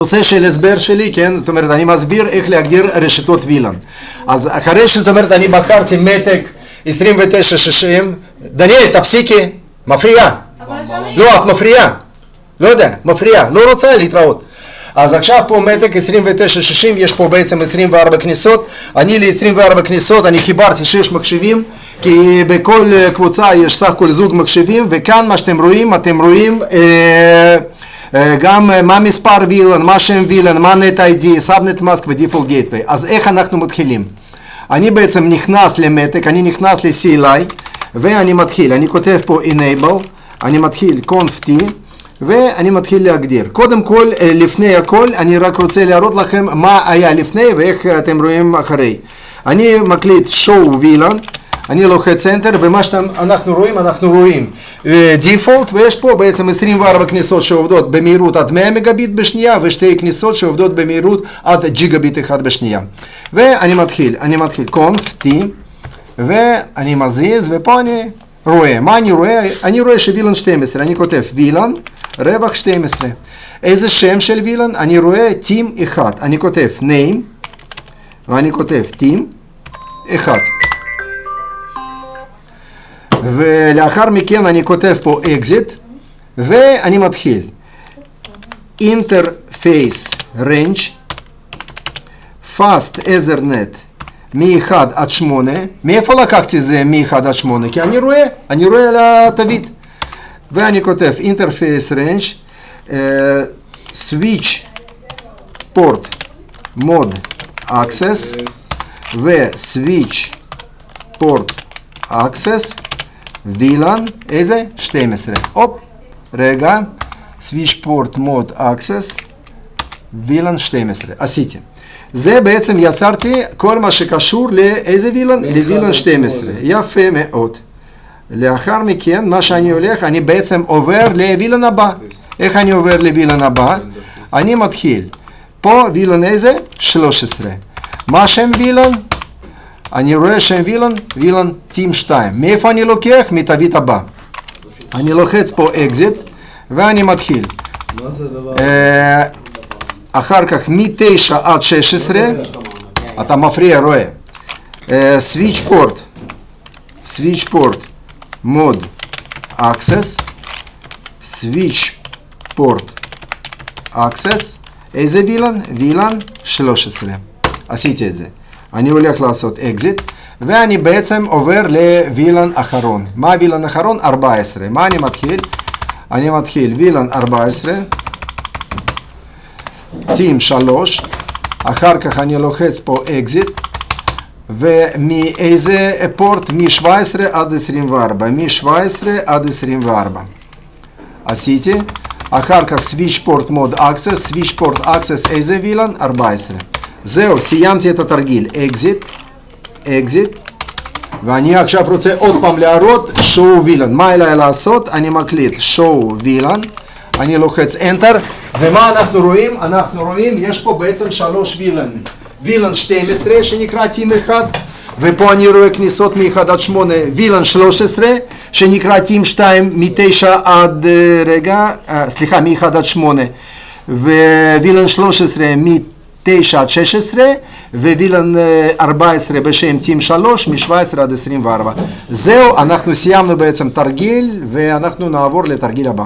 נושא של הסבר שלי, כן, זאת אומרת, אני מסביר איך להגדיר רשתות וילן. אז אחרי שזאת אומרת, אני בחרתי מתג 2960, דניאל, תפסיקי, מפריעה. לא, את מפריעה. לא יודע, מפריעה, לא רוצה להתראות. אז עכשיו פה מתג 2960, יש פה בעצם 24 כניסות. אני ל-24 כניסות, אני חיברתי 6 מחשבים, כי בכל קבוצה יש סך כל זוג מחשבים, וכאן מה שאתם רואים, אתם רואים גם מה מספר וילן, מה שם וילן, מה נט איי-די, סאבנט מאסק ודיפולט גייטווי. אז איך אנחנו מתחילים? אני בעצם נכנס למתג, אני נכנס ל-CLI, ואני מתחיל, אני כותב פה enable, אני מתחיל conf-t, ואני מתחיל להגדיר. קודם כל, לפני הכל, אני רק רוצה להראות לכם מה היה לפני ואיך אתם רואים אחרי. אני מקליט show וילן, אני לוחץ enter, ומה שאנחנו רואים default, ויש פה בעצם 24 כניסות שעובדות במהירות עד 100 מגביט בשנייה, ושתי כניסות שעובדות במהירות עד ג'יגביט אחד בשנייה. ואני מתחיל conf-t, ואני מזיז, ופה אני רואה. מה אני רואה? אני רואה שווילן 12, אני כותב וילן, רווח 12. איזה שם של וילן? אני רואה team 1, אני כותב name, ואני כותב team 1. ולאחר מכן אני כותב פה exit, ואני מתחיל. interface range, fast ethernet מ-1 עד 8. מאיפה לקחתי את זה מ-1 עד 8? כי אני רואה על התווית. ואני כותב interface range, switch port mode access, ו-switch port access, וילן, איזה? 12. הופ, רגע, switch port mode access, וילן 12. עשיתי. זה בעצם יצרתי כל מה שקשור לאיזה וילן? לוילן 12. יפה מאוד. לאחר מכן, מה שאני הולך, אני בעצם עובר לוילן הבא. איך אני עובר לוילן הבא? אני מתחיל. פה וילן איזה? 13. מה שם וילן? אני רואה שם וילן team 2. מאיפה אני לוקח? מתווית הבא. אני לוחץ פה exit, ואני מתחיל. אחר כך מ-9 עד 16, אתה מפריע, רואה. switch port mode access, switch port access, איזה וילן? וילן 13. עשיתי את זה. אני הולך לעשות exit, ואני בעצם עובר לווילן אחרון. מה וילן אחרון? 14. מה אני מתחיל? אני מתחיל וילן 14, team 3, אחר כך אני לוחץ פה exit, ומאיזה פורט? מ-17 עד 24. מ-17 עד 24. עשיתי. אחר כך switch port mode access, switch port access איזה וילן? 14. זהו, סיימתי את התרגיל. exit, ואני עכשיו רוצה עוד פעם להראות show וילן. מה אליי לעשות? אני מקליט show וילן, אני לוחץ enter, ומה אנחנו רואים? אנחנו רואים, יש פה בעצם 3 וילן. וילן 12 שנקרא team 1, ופה אני רואה כניסות מ-1 עד 8, וילן 13 שנקרא team 2 מ-9 עד, מ-1 עד 8, ווילן 13 מ-9 עד 16, ווילן 14 בשם team 3 מ-17 עד 24. זהו, אנחנו סיימנו בעצם תרגיל, ואנחנו נעבור לתרגיל הבא.